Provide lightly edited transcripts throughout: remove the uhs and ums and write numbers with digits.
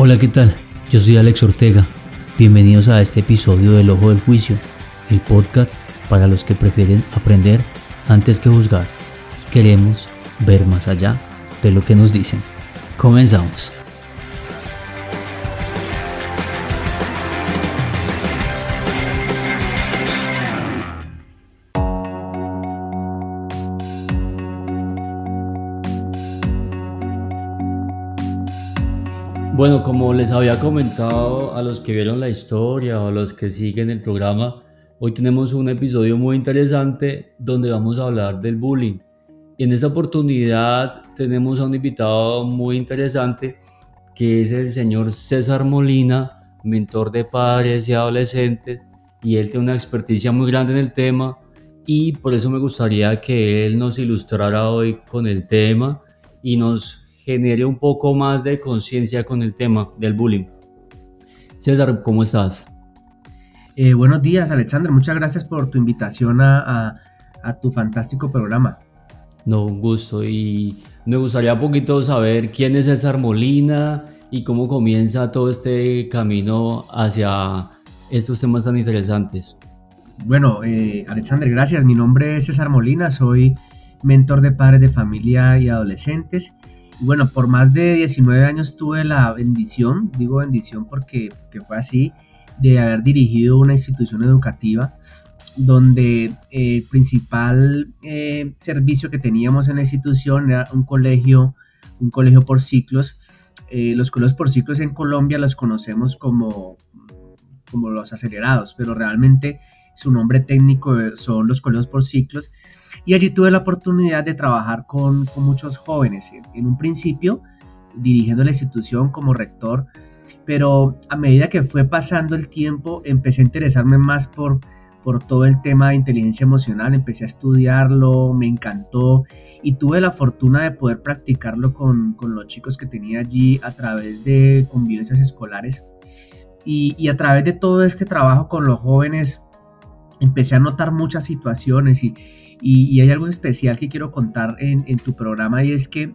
Hola, ¿qué tal? Yo soy Alex Ortega. Bienvenidos a este episodio del Ojo del Juicio, el podcast para los que prefieren aprender antes que juzgar y queremos ver más allá de lo que nos dicen. Comenzamos. Bueno, como les había comentado a los que vieron la historia o a los que siguen el programa, hoy tenemos un episodio muy interesante donde vamos a hablar del bullying. Y en esta oportunidad tenemos a un invitado muy interesante que es el señor César Molina, mentor de padres y adolescentes, y él tiene una experticia muy grande en el tema y por eso me gustaría que él nos ilustrara hoy con el tema y nos genere un poco más de conciencia con el tema del bullying. César, ¿cómo estás? Buenos días, Alexander. Muchas gracias por tu invitación a tu fantástico programa. No, un gusto. Y me gustaría un poquito saber quién es César Molina y cómo comienza todo este camino hacia estos temas tan interesantes. Bueno, Alexander, gracias. Mi nombre es César Molina, soy mentor de padres de familia y adolescentes. Y bueno, por más de 19 años tuve la bendición, digo bendición porque fue así, de haber dirigido una institución educativa donde el principal servicio que teníamos en la institución era un colegio por ciclos. Los colegios por ciclos en Colombia los conocemos como los acelerados, pero realmente su nombre técnico son los colegios por ciclos. Y allí tuve la oportunidad de trabajar con muchos jóvenes, en un principio dirigiendo la institución como rector, pero a medida que fue pasando el tiempo empecé a interesarme más por todo el tema de inteligencia emocional, empecé a estudiarlo, me encantó y tuve la fortuna de poder practicarlo con los chicos que tenía allí a través de convivencias escolares. Y a través de todo este trabajo con los jóvenes empecé a notar muchas situaciones y hay algo especial que quiero contar en tu programa, y es que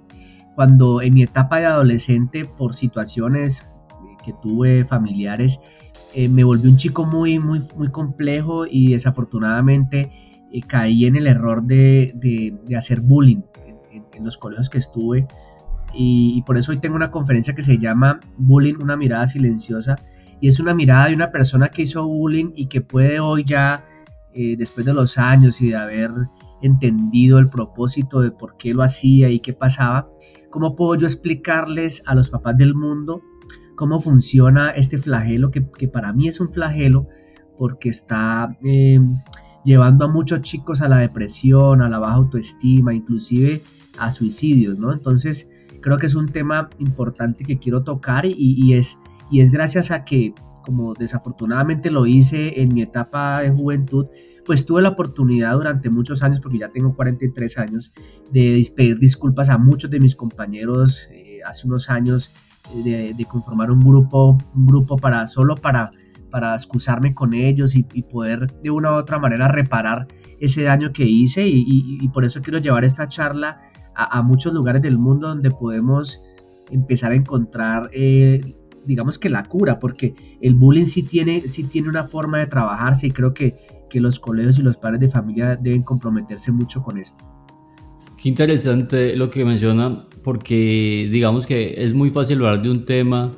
cuando en mi etapa de adolescente, por situaciones que tuve familiares, me volví un chico muy complejo y desafortunadamente caí en el error de hacer bullying en los colegios que estuve, y por eso hoy tengo una conferencia que se llama Bullying, una mirada silenciosa, y es una mirada de una persona que hizo bullying y que puede hoy ya, después de los años y de haber entendido el propósito de por qué lo hacía y qué pasaba, cómo puedo yo explicarles a los papás del mundo cómo funciona este flagelo, que para mí es un flagelo porque está llevando a muchos chicos a la depresión, a la baja autoestima, inclusive a suicidios, ¿no? Entonces creo que es un tema importante que quiero tocar y es gracias a que, como desafortunadamente lo hice en mi etapa de juventud, pues tuve la oportunidad durante muchos años, porque ya tengo 43 años, de pedir disculpas a muchos de mis compañeros hace unos años, de conformar un grupo para excusarme con ellos y poder de una u otra manera reparar ese daño que hice, y por eso quiero llevar esta charla a muchos lugares del mundo donde podemos empezar a encontrar digamos que la cura, porque el bullying sí tiene una forma de trabajarse, y creo que los colegios y los padres de familia deben comprometerse mucho con esto. Qué interesante lo que menciona, porque digamos que es muy fácil hablar de un tema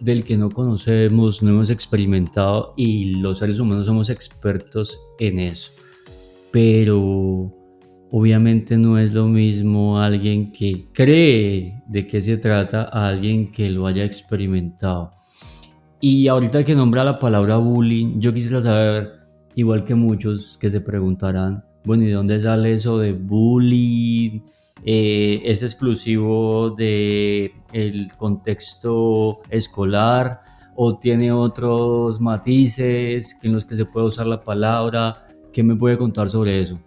del que no conocemos, no hemos experimentado, y los seres humanos somos expertos en eso. Pero obviamente no es lo mismo alguien que cree de qué se trata a alguien que lo haya experimentado. Y ahorita que nombra la palabra bullying, yo quisiera saber, igual que muchos que se preguntarán, bueno, ¿y de dónde sale eso de bullying? ¿Es exclusivo del contexto escolar o tiene otros matices en los que se puede usar la palabra? ¿Qué me puede contar sobre eso?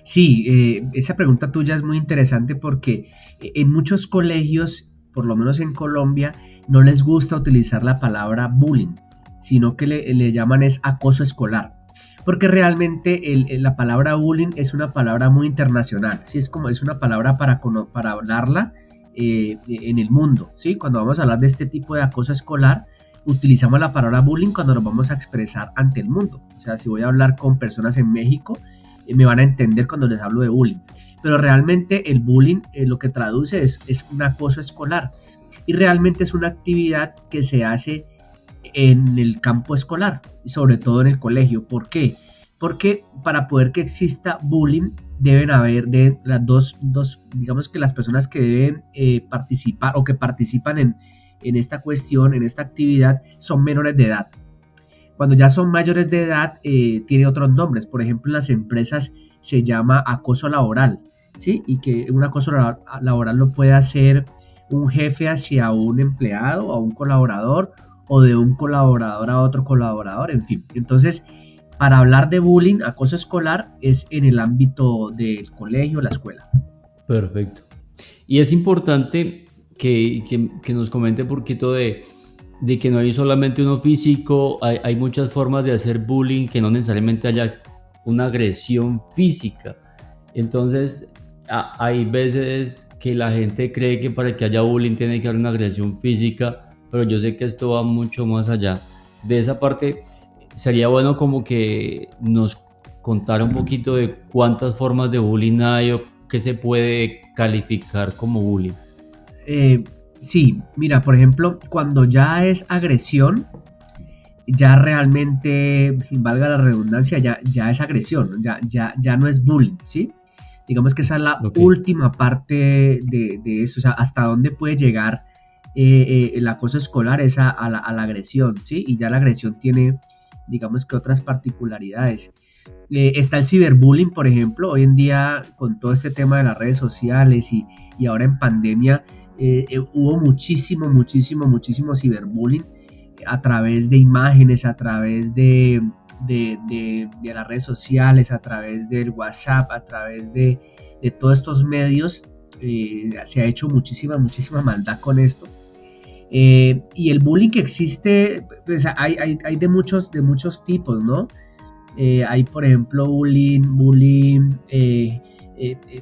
Sí, esa pregunta tuya es muy interesante porque en muchos colegios, por lo menos en Colombia, no les gusta utilizar la palabra bullying, sino que le llaman es acoso escolar. Porque realmente la palabra bullying es una palabra muy internacional, ¿sí? Es una palabra para hablarla en el mundo, ¿sí? Cuando vamos a hablar de este tipo de acoso escolar, utilizamos la palabra bullying cuando nos vamos a expresar ante el mundo. O sea, si voy a hablar con personas en México, me van a entender cuando les hablo de bullying. Pero realmente el bullying lo que traduce es un acoso escolar. Y realmente es una actividad que se hace en el campo escolar, y sobre todo en el colegio. ¿Por qué? Porque para poder que exista bullying deben haber de las dos digamos que las personas que deben participar o que participan en esta cuestión, en esta actividad, son menores de edad. Cuando ya son mayores de edad, tiene otros nombres. Por ejemplo, en las empresas se llama acoso laboral, ¿sí? Y que un acoso laboral lo puede hacer un jefe hacia un empleado, a un colaborador, o de un colaborador a otro colaborador, en fin. Entonces, para hablar de bullying, acoso escolar, es en el ámbito del colegio, la escuela. Perfecto. Y es importante que nos comente un poquito de que no hay solamente uno físico, hay muchas formas de hacer bullying, que no necesariamente haya una agresión física. Entonces, hay veces que la gente cree que para que haya bullying tiene que haber una agresión física, pero yo sé que esto va mucho más allá. De esa parte, sería bueno como que nos contara un poquito de cuántas formas de bullying hay o qué se puede calificar como bullying. Sí, mira, por ejemplo, cuando ya es agresión, ya realmente, valga la redundancia, ya es agresión, ya no es bullying, ¿sí? Digamos que esa es la última parte de eso, o sea, hasta dónde puede llegar el acoso escolar es a la agresión, ¿sí? Y ya la agresión tiene, digamos que otras particularidades. Está el ciberbullying, por ejemplo, hoy en día con todo este tema de las redes sociales y ahora en pandemia, hubo muchísimo ciberbullying a través de imágenes, a través de las redes sociales, a través del WhatsApp, a través de todos estos medios. Se ha hecho muchísima maldad con esto. Y el bullying que existe, pues hay de muchos tipos, ¿no? Hay, por ejemplo, bullying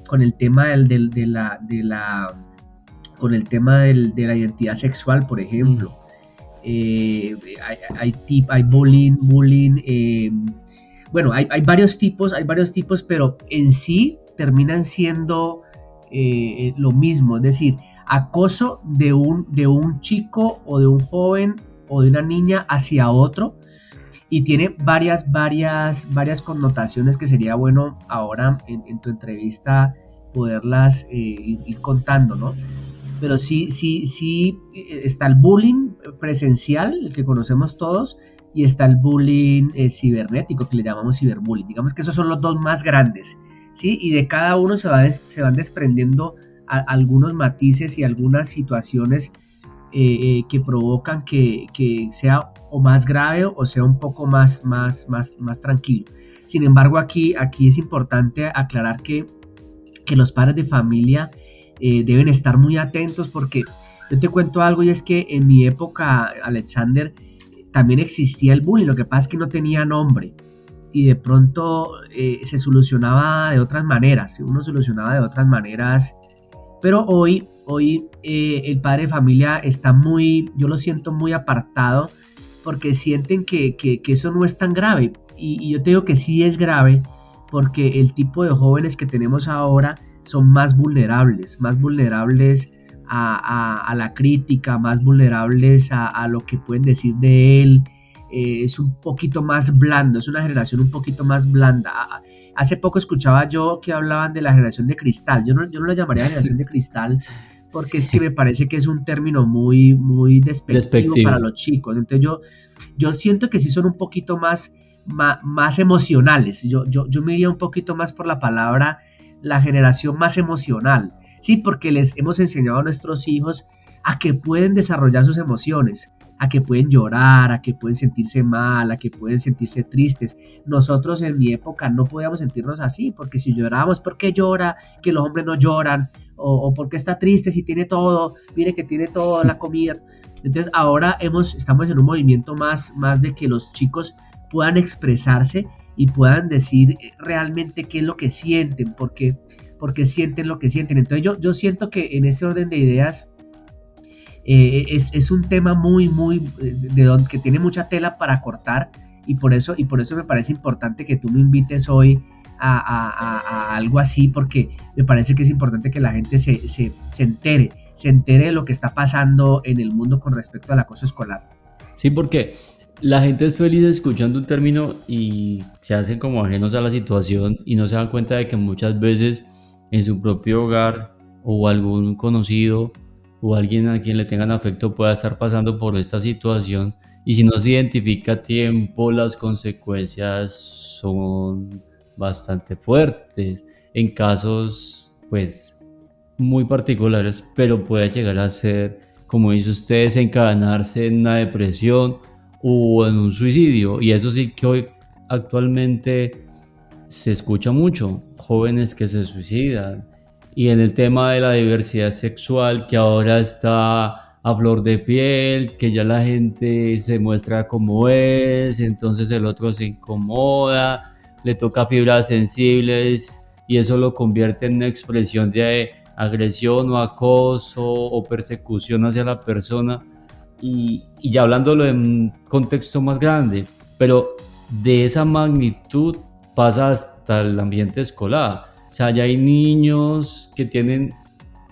con el tema con el tema de la identidad sexual, por ejemplo. Hay bullying, bueno, hay varios tipos, pero en sí terminan siendo lo mismo, es decir, acoso de un chico o de un joven o de una niña hacia otro, y tiene varias connotaciones que sería bueno ahora en tu entrevista poderlas ir contando, ¿no? Pero sí está el bullying presencial, el que conocemos todos, y está el bullying cibernético, que le llamamos ciberbullying. Digamos que esos son los dos más grandes, ¿sí? Y de cada uno se van desprendiendo algunos matices y algunas situaciones que provocan que sea o más grave o sea un poco más tranquilo. Sin embargo, aquí es importante aclarar que los padres de familia deben estar muy atentos, porque yo te cuento algo, y es que en mi época, Alexander, también existía el bullying. Lo que pasa es que no tenía nombre y de pronto se solucionaba de otras maneras, uno solucionaba de otras maneras, pero hoy el padre de familia está yo lo siento muy apartado, porque sienten que eso no es tan grave, y yo te digo que sí es grave, porque el tipo de jóvenes que tenemos ahora son más vulnerables a la crítica, más vulnerables a lo que pueden decir de él. Es un poquito más blando, es una generación un poquito más blanda. Hace poco escuchaba yo que hablaban de la generación de cristal. Yo no la llamaría generación de cristal, porque es que me parece que es un término muy despectivo para los chicos. Entonces yo siento que sí son un poquito más emocionales. Yo me iría un poquito más por la palabra, la generación más emocional, sí, porque les hemos enseñado a nuestros hijos a que pueden desarrollar sus emociones, a que pueden llorar, a que pueden sentirse mal, a que pueden sentirse tristes. Nosotros en mi época no podíamos sentirnos así, porque si llorábamos, ¿por qué llora? Que los hombres no lloran, o ¿por qué está triste si tiene todo? Mire que tiene toda la comida. Entonces ahora estamos en un movimiento más de que los chicos puedan expresarse y puedan decir realmente qué es lo que sienten, porque porque sienten lo que sienten. Entonces yo siento que en ese orden de ideas es un tema que tiene mucha tela para cortar, y por eso me parece importante que tú me invites hoy a algo así, porque me parece que es importante que la gente se entere de lo que está pasando en el mundo con respecto al acoso escolar. Sí, porque la gente es feliz escuchando un término y se hacen como ajenos a la situación y no se dan cuenta de que muchas veces en su propio hogar o algún conocido o alguien a quien le tengan afecto pueda estar pasando por esta situación, y si no se identifica a tiempo las consecuencias son bastante fuertes en casos pues muy particulares, pero puede llegar a ser, como dice usted, desencadenarse en una depresión o en un suicidio. Y eso sí que hoy actualmente se escucha mucho, jóvenes que se suicidan. Y en el tema de la diversidad sexual, que ahora está a flor de piel, que ya la gente se muestra como es, entonces el otro se incomoda, le toca fibras sensibles y eso lo convierte en una expresión de agresión o acoso o persecución hacia la persona. Y ya hablándolo en un contexto más grande, pero de esa magnitud pasa hasta el ambiente escolar. O sea, ya hay niños que tienen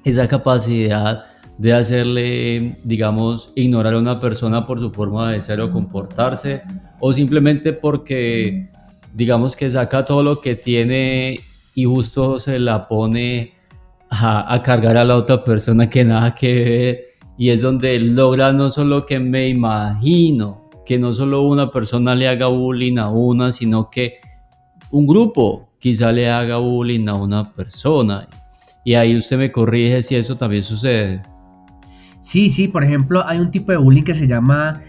esa capacidad de hacerle, digamos, ignorar a una persona por su forma de ser o comportarse, o simplemente porque, digamos, que saca todo lo que tiene y justo se la pone a cargar a la otra persona que nada que ver, y es donde logra no solo que me imagino, que no solo una persona le haga bullying a una, sino que un grupo quizá le haga bullying a una persona. Y ahí usted me corrige si eso también sucede. Sí, por ejemplo, hay un tipo de bullying que se llama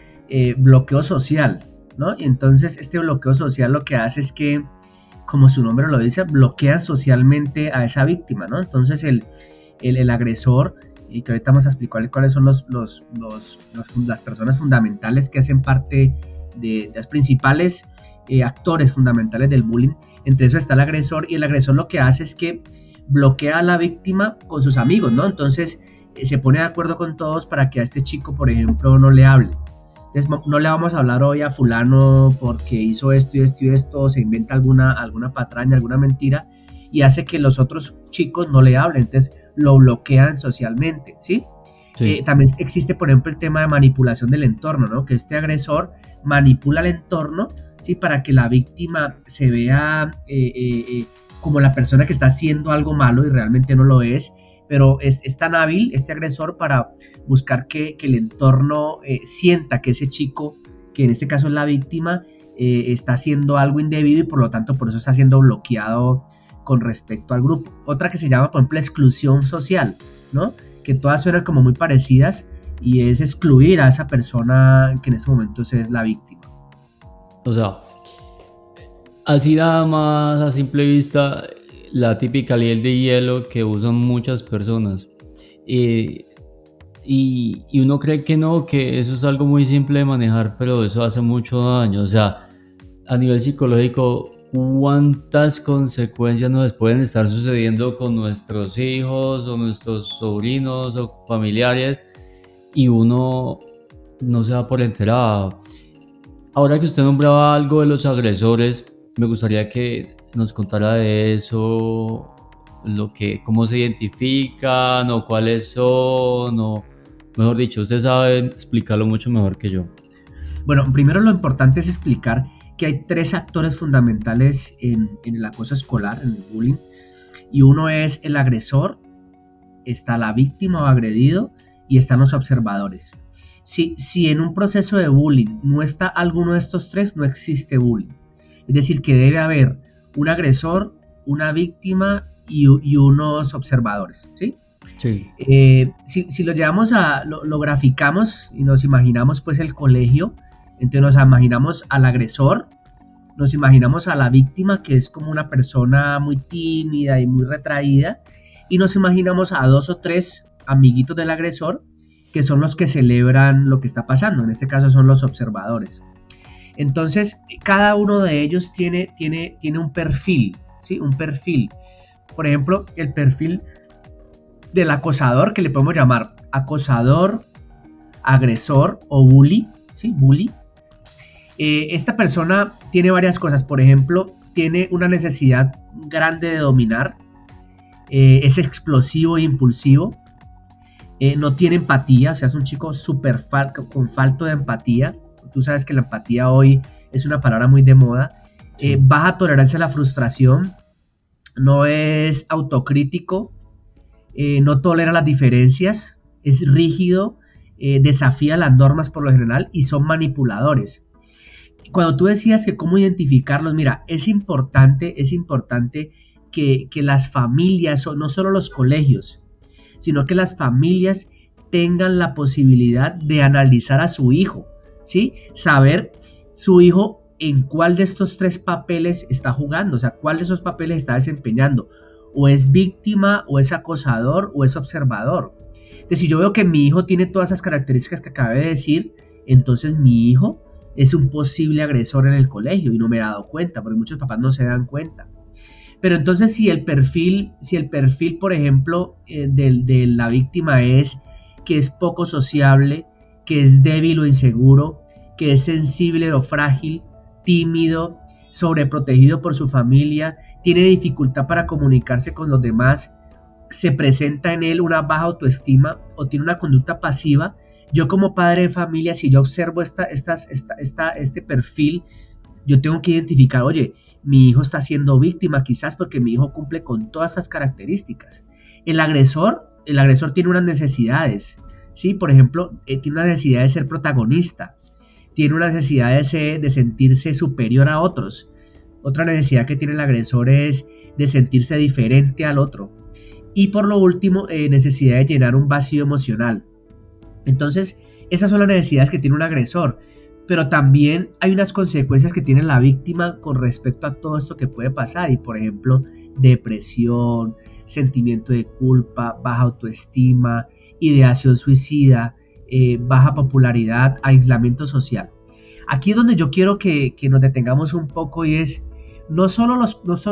bloqueo social, ¿no? Y entonces este bloqueo social lo que hace es que, como su nombre lo dice, bloquea socialmente a esa víctima, ¿no? Entonces el agresor, y que ahorita vamos a explicar cuáles son las personas fundamentales que hacen parte de las principales actores fundamentales del bullying. Entre eso está el agresor, y el agresor lo que hace es que bloquea a la víctima con sus amigos, ¿no? Entonces se pone de acuerdo con todos para que a este chico, por ejemplo, no le hable. Entonces, no le vamos a hablar hoy a fulano porque hizo esto y esto y esto, se inventa alguna patraña, alguna mentira, y hace que los otros chicos no le hablen, entonces lo bloquean socialmente, ¿sí? Sí. También existe, por ejemplo, el tema de manipulación del entorno, ¿no? Que este agresor manipula el entorno, ¿sí? Para que la víctima se vea como la persona que está haciendo algo malo y realmente no lo es, pero es tan hábil este agresor para buscar que el entorno sienta que ese chico, que en este caso es la víctima, está haciendo algo indebido, y por lo tanto por eso está siendo bloqueado con respecto al grupo. Otra que se llama, por ejemplo, exclusión social, ¿no? Que todas suenan como muy parecidas, y es excluir a esa persona que en ese momento es la víctima. O sea, así nada más a simple vista, la típica piel de hielo que usan muchas personas. Y uno cree que no, que eso es algo muy simple de manejar, pero eso hace mucho daño. O sea, a nivel psicológico, ¿cuántas consecuencias nos pueden estar sucediendo con nuestros hijos o nuestros sobrinos o familiares? Y uno no se da por enterado. Ahora que usted nombraba algo de los agresores, me gustaría que nos contara de eso, cómo se identifican o cuáles son, o mejor dicho, usted sabe explicarlo mucho mejor que yo. Bueno, primero lo importante es explicar que hay tres actores fundamentales en el acoso escolar, en el bullying, y uno es el agresor, está la víctima o agredido, y están los observadores. Si en un proceso de bullying no está alguno de estos tres, no existe bullying. Es decir, que debe haber un agresor, una víctima y unos observadores, ¿sí? Sí. Si lo llevamos lo graficamos y nos imaginamos pues el colegio, entonces nos imaginamos al agresor, nos imaginamos a la víctima, que es como una persona muy tímida y muy retraída, y nos imaginamos a dos o tres amiguitos del agresor, que son los que celebran lo que está pasando. En este caso son los observadores. Entonces, cada uno de ellos tiene un perfil, ¿sí? Un perfil. Por ejemplo, el perfil del acosador, que le podemos llamar acosador, agresor o bully, ¿sí? Bully. Esta persona tiene varias cosas. Por ejemplo, tiene una necesidad grande de dominar, es explosivo e impulsivo, no tiene empatía, o sea, es un chico con falto de empatía. Tú sabes que la empatía hoy es una palabra muy de moda. Baja tolerancia a la frustración, no es autocrítico, no tolera las diferencias, es rígido, desafía las normas por lo general y son manipuladores. Cuando tú decías que cómo identificarlos, mira, es importante que las familias, no solo los colegios, sino que las familias tengan la posibilidad de analizar a su hijo, ¿sí? Saber su hijo en cuál de estos tres papeles está jugando, o sea, cuál de esos papeles está desempeñando, o es víctima, o es acosador, o es observador. Entonces, si yo veo que mi hijo tiene todas esas características que acabé de decir, entonces mi hijo es un posible agresor en el colegio y no me he dado cuenta, porque muchos papás no se dan cuenta. Pero entonces si el perfil, por ejemplo, de la víctima es que es poco sociable, que es débil o inseguro, que es sensible o frágil, tímido, sobreprotegido por su familia, tiene dificultad para comunicarse con los demás, se presenta en él una baja autoestima o tiene una conducta pasiva, yo como padre de familia, si yo observo este perfil, yo tengo que identificar, oye, mi hijo está siendo víctima quizás porque mi hijo cumple con todas estas características. El agresor tiene unas necesidades, ¿sí? Por ejemplo, tiene una necesidad de ser protagonista, tiene una necesidad de sentirse superior a otros. Otra necesidad que tiene el agresor es de sentirse diferente al otro. Y por lo último, necesidad de llenar un vacío emocional. Entonces, esas son las necesidades que tiene un agresor, pero también hay unas consecuencias que tiene la víctima con respecto a todo esto que puede pasar, y por ejemplo, depresión, sentimiento de culpa, baja autoestima, ideación suicida, baja popularidad, aislamiento social. Aquí es donde yo quiero que nos detengamos un poco y es, no solo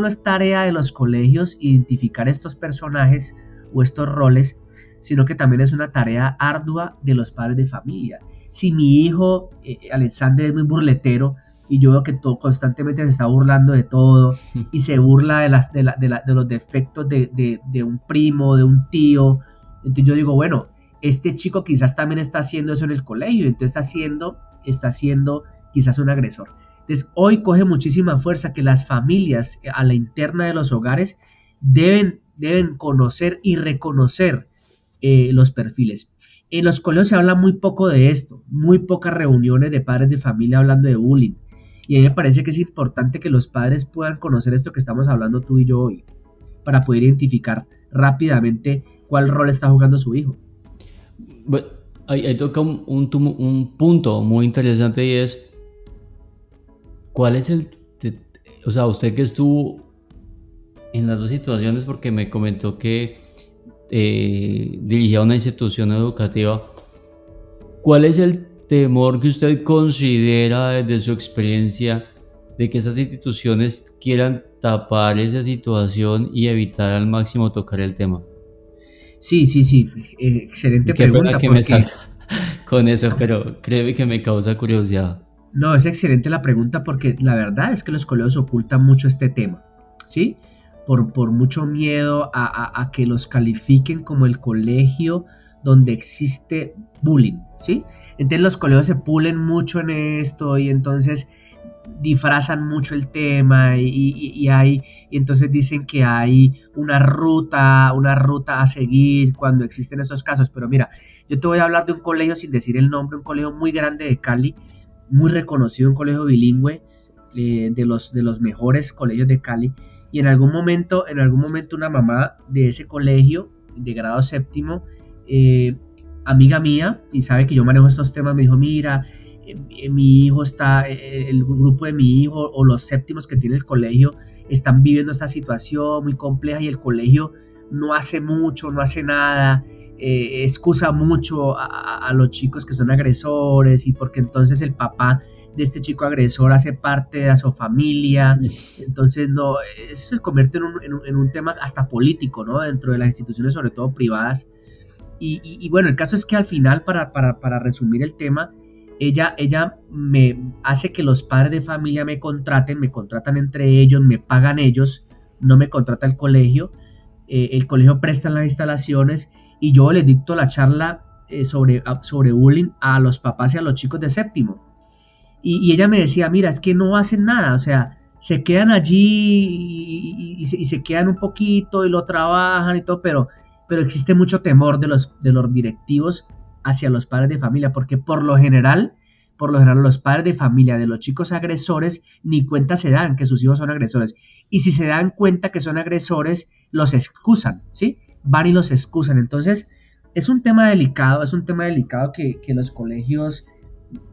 es tarea de los colegios identificar estos personajes o estos roles, sino que también es una tarea ardua de los padres de familia. Si mi hijo, Alexander, es muy burletero y yo veo que constantemente se está burlando de todo y se burla de los defectos de un primo, de un tío, entonces yo digo, bueno, este chico quizás también está haciendo eso en el colegio, entonces está siendo quizás un agresor. Entonces hoy coge muchísima fuerza que las familias a la interna de los hogares deben conocer y reconocer los perfiles. En los colegios se habla muy poco de esto, muy pocas reuniones de padres de familia hablando de bullying. Y a mí me parece que es importante que los padres puedan conocer esto que estamos hablando tú y yo hoy, para poder identificar rápidamente cuál rol está jugando su hijo. Bueno, ahí toca un punto muy interesante y es, ¿cuál es o sea, usted que estuvo en las dos situaciones, porque me comentó que dirigía una institución educativa, ¿cuál es el temor que usted considera desde su experiencia de que esas instituciones quieran tapar esa situación y evitar al máximo tocar el tema? Sí, excelente Qué pregunta. pena que me salga con eso, pero créeme que me causa curiosidad. No, es excelente la pregunta porque la verdad es que los colegios ocultan mucho este tema, ¿sí? Por mucho miedo a que los califiquen como el colegio donde existe bullying, ¿sí? Entonces los colegios se pulen mucho en esto y entonces disfrazan mucho el tema y entonces dicen que hay una ruta a seguir cuando existen esos casos. Pero mira, yo te voy a hablar de un colegio sin decir el nombre, un colegio muy grande de Cali, muy reconocido, un colegio bilingüe, de los mejores colegios de Cali. Y en algún momento una mamá de ese colegio, de grado séptimo, amiga mía, y sabe que yo manejo estos temas, me dijo, mira, mi hijo el grupo de mi hijo o los séptimos que tiene el colegio están viviendo esta situación muy compleja y el colegio no hace mucho, no hace nada, excusa mucho a los chicos que son agresores y porque entonces el papá de este chico agresor hace parte de su familia. Entonces, no, eso se convierte en un tema hasta político, ¿no? Dentro de las instituciones, sobre todo privadas. Y bueno, el caso es que al final, para resumir el tema, ella me hace que los padres de familia me contratan entre ellos, me pagan ellos, no me contrata el colegio presta las instalaciones y yo les dicto la charla sobre bullying a los papás y a los chicos de séptimo. Y ella me decía, mira, es que no hacen nada, o sea, se quedan allí y se quedan un poquito y lo trabajan y todo, pero existe mucho temor de los directivos hacia los padres de familia, porque por lo general los padres de familia de los chicos agresores ni cuenta se dan que sus hijos son agresores. Y si se dan cuenta que son agresores, los excusan, ¿sí? Van y los excusan. Entonces, es un tema delicado que los colegios,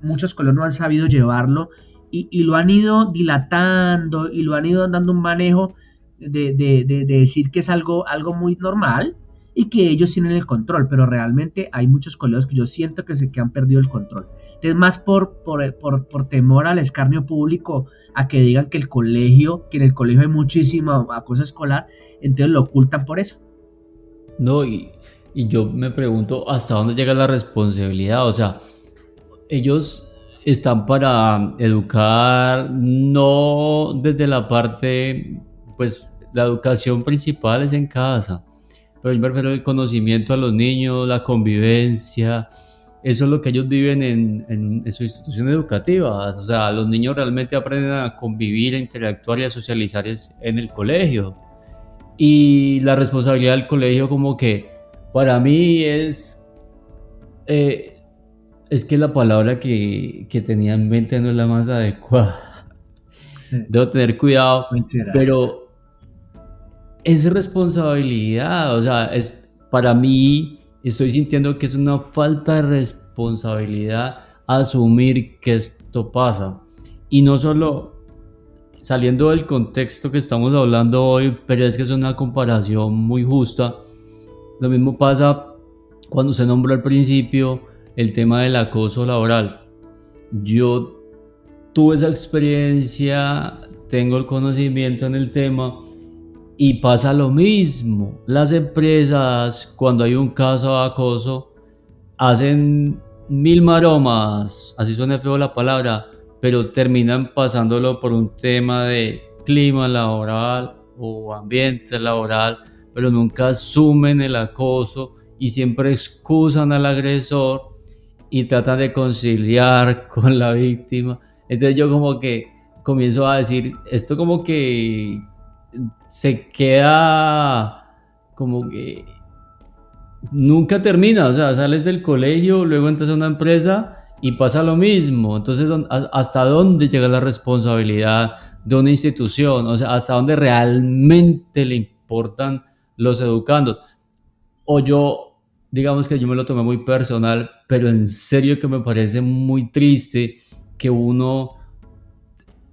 muchos colegios no han sabido llevarlo y lo han ido dilatando y lo han ido dando un manejo de decir que es algo muy normal y que ellos tienen el control, pero realmente hay muchos colegios que yo siento que han perdido el control. Es más por temor al escarnio público, a que digan que en el colegio hay muchísima acoso escolar, entonces lo ocultan por eso. No, y yo me pregunto hasta dónde llega la responsabilidad. O sea, ellos están para educar, no desde la parte, pues la educación principal es en casa, pero yo me refiero al conocimiento a los niños, la convivencia, eso es lo que ellos viven en su institución educativa. O sea, los niños realmente aprenden a convivir, a interactuar y a socializar en el colegio. Y la responsabilidad del colegio como que para mí eh, es que la palabra que tenía en mente no es la más adecuada. Debo tener cuidado, ¿Cuál será? pero es responsabilidad. O sea, para mí estoy sintiendo que es una falta de responsabilidad asumir que esto pasa. Y no solo saliendo del contexto que estamos hablando hoy, pero es que es una comparación muy justa. Lo mismo pasa cuando se nombró al principio el tema del acoso laboral. Yo tuve esa experiencia, tengo el conocimiento en el tema y pasa lo mismo. Las empresas, cuando hay un caso de acoso, hacen mil maromas, así suena feo la palabra, pero terminan pasándolo por un tema de clima laboral o ambiente laboral, pero nunca asumen el acoso y siempre excusan al agresor y tratan de conciliar con la víctima. Entonces yo como que comienzo a decir, esto como que se queda como que nunca termina. O sea, sales del colegio, luego entras a una empresa y pasa lo mismo. Entonces, ¿hasta dónde llega la responsabilidad de una institución? O sea, ¿hasta dónde realmente le importan los educandos? O yo, digamos que yo me lo tomé muy personal, pero en serio que me parece muy triste que uno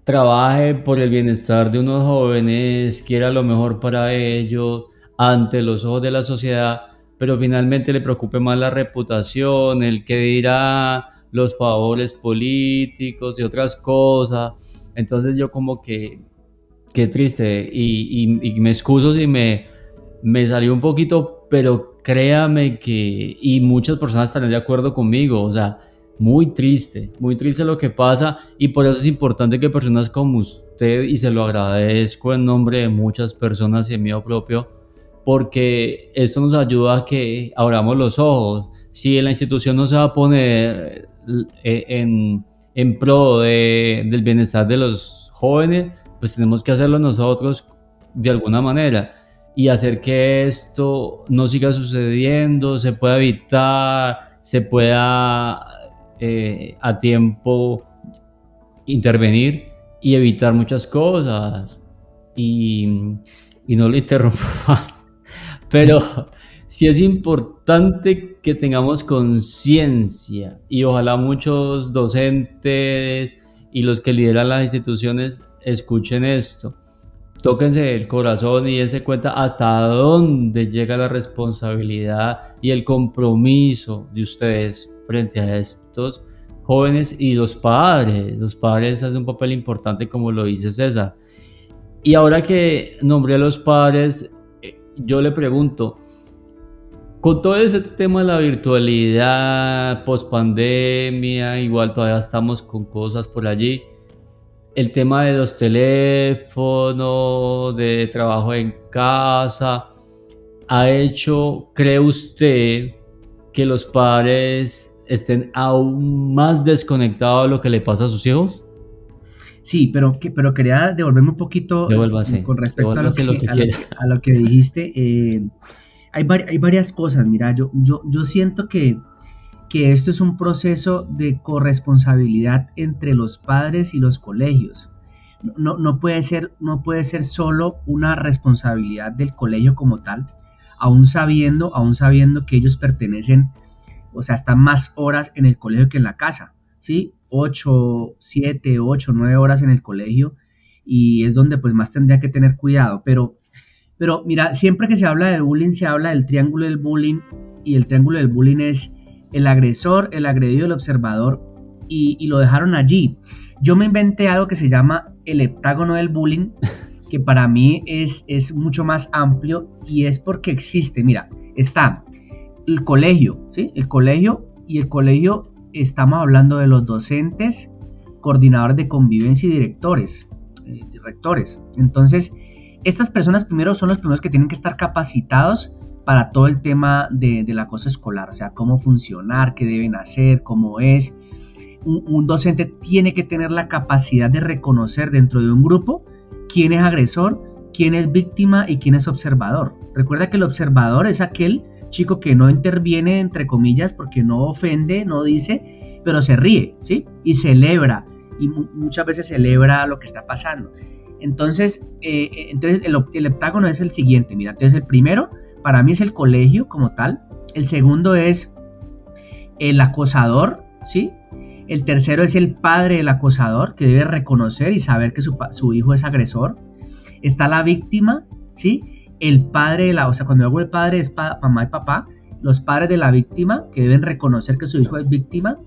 trabaje por el bienestar de unos jóvenes, quiera lo mejor para ellos, ante los ojos de la sociedad, pero finalmente le preocupe más la reputación, el que dirá, los favores políticos y otras cosas. Entonces yo como que, qué triste, y me excuso si me salió un poquito, pero créame que, y muchas personas estarán de acuerdo conmigo, o sea, muy triste lo que pasa, y por eso es importante que personas como usted, y se lo agradezco en nombre de muchas personas y en mío propio, porque esto nos ayuda a que abramos los ojos. Si la institución no se va a poner en pro del bienestar de los jóvenes, pues tenemos que hacerlo nosotros de alguna manera y hacer que esto no siga sucediendo, se pueda evitar, se pueda a tiempo intervenir y evitar muchas cosas. Y, y no le interrumpo más, pero sí es importante que tengamos conciencia y ojalá muchos docentes y los que lideran las instituciones escuchen esto. Tóquense el corazón y dense cuenta hasta dónde llega la responsabilidad y el compromiso de ustedes frente a estos jóvenes y los padres hacen un papel importante como lo dice César. Y ahora que nombré a los padres, yo le pregunto, con todo ese tema de la virtualidad, post-pandemia, igual todavía estamos con cosas por allí, el tema de los teléfonos, de trabajo en casa, ha hecho, ¿cree usted que los padres estén aún más desconectados de lo que le pasa a sus hijos? Sí, pero quería devolverme un poquito Devuélvase, con respecto a devuélvase lo que quiera. a lo que dijiste. Hay varias cosas. Mira, yo siento que esto es un proceso de corresponsabilidad entre los padres y los colegios. No puede ser solo una responsabilidad del colegio como tal, aún sabiendo que ellos pertenecen, o sea, están más horas en el colegio que en la casa, ¿sí? 8, 7, 8, 9 horas en el colegio, y es donde pues más tendría que tener cuidado. Pero mira, siempre que se habla del bullying, se habla del triángulo del bullying, y el triángulo del bullying es el agresor, el agredido, el observador, y lo dejaron allí. Yo me inventé algo que se llama el heptágono del bullying, que para mí es mucho más amplio, y es porque existe, mira, está el colegio, ¿sí? El colegio estamos hablando de los docentes, coordinadores de convivencia y directores, rectores. Entonces, estas personas primero son los primeros que tienen que estar capacitados para todo el tema del acoso escolar, o sea, cómo funcionar, qué deben hacer, cómo es. Un docente tiene que tener la capacidad de reconocer dentro de un grupo quién es agresor, quién es víctima y quién es observador. Recuerda que el observador es aquel chico que no interviene, entre comillas, porque no ofende, no dice, pero se ríe, ¿sí? Y celebra, y muchas veces celebra lo que está pasando. Entonces el heptágono es el siguiente, mira, entonces el primero para mí es el colegio como tal, el segundo es el acosador, ¿sí? El tercero es el padre del acosador, que debe reconocer y saber que su hijo es agresor. Está la víctima, ¿sí? El padre o sea, cuando hago el padre es mamá y papá, los padres de la víctima, que deben reconocer que su hijo es víctima.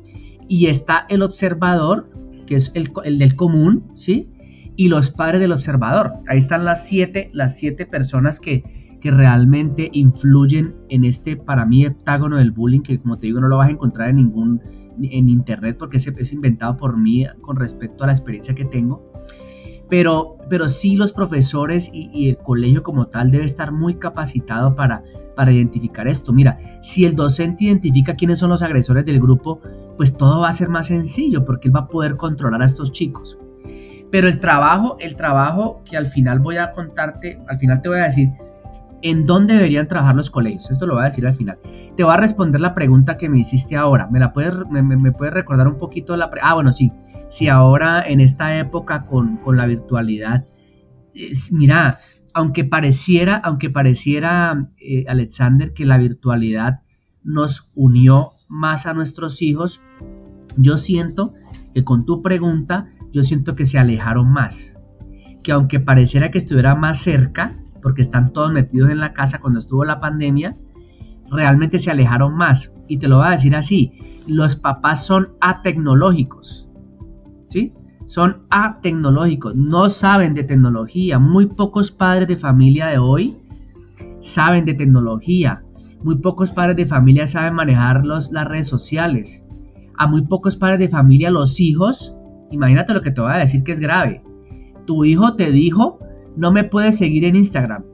Y está el observador, que es el del común, ¿sí? Y los padres del observador. Ahí están las siete personas que realmente influyen en este, para mí, heptágono del bullying, que como te digo, no lo vas a encontrar en internet, porque es inventado por mí con respecto a la experiencia que tengo. Pero sí, los profesores y el colegio como tal debe estar muy capacitado para identificar esto. Mira, si el docente identifica quiénes son los agresores del grupo, pues todo va a ser más sencillo, porque él va a poder controlar a estos chicos. Pero el trabajo que al final voy a contarte, al final te voy a decir en dónde deberían trabajar los colegios. Esto lo voy a decir al final. Te voy a responder la pregunta que me hiciste ahora. ¿Me puedes recordar un poquito bueno, sí. Si ahora en esta época con la virtualidad, mira, aunque pareciera, Alexander, que la virtualidad nos unió más a nuestros hijos, yo siento que con tu pregunta, yo siento que se alejaron más. Que aunque pareciera que estuviera más cerca, porque están todos metidos en la casa cuando estuvo la pandemia, realmente se alejaron más. Y te lo voy a decir así, los papás son atecnológicos, ¿sí? Son atecnológicos, no saben de tecnología. Muy pocos padres de familia de hoy saben de tecnología. Muy pocos padres de familia saben manejar las redes sociales. A muy pocos padres de familia, los hijos, imagínate lo que te voy a decir, que es grave. Tu hijo te dijo, no me puedes seguir en Instagram.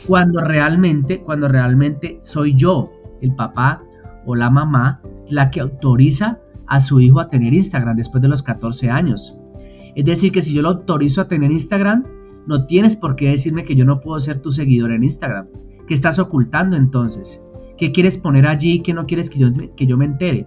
Cuando realmente soy yo, el papá o la mamá, la que autoriza a su hijo a tener Instagram después de los 14 años. Es decir, que si yo lo autorizo a tener Instagram, no tienes por qué decirme que yo no puedo ser tu seguidor en Instagram. ¿Qué estás ocultando entonces? ¿Qué quieres poner allí que no quieres que yo me entere?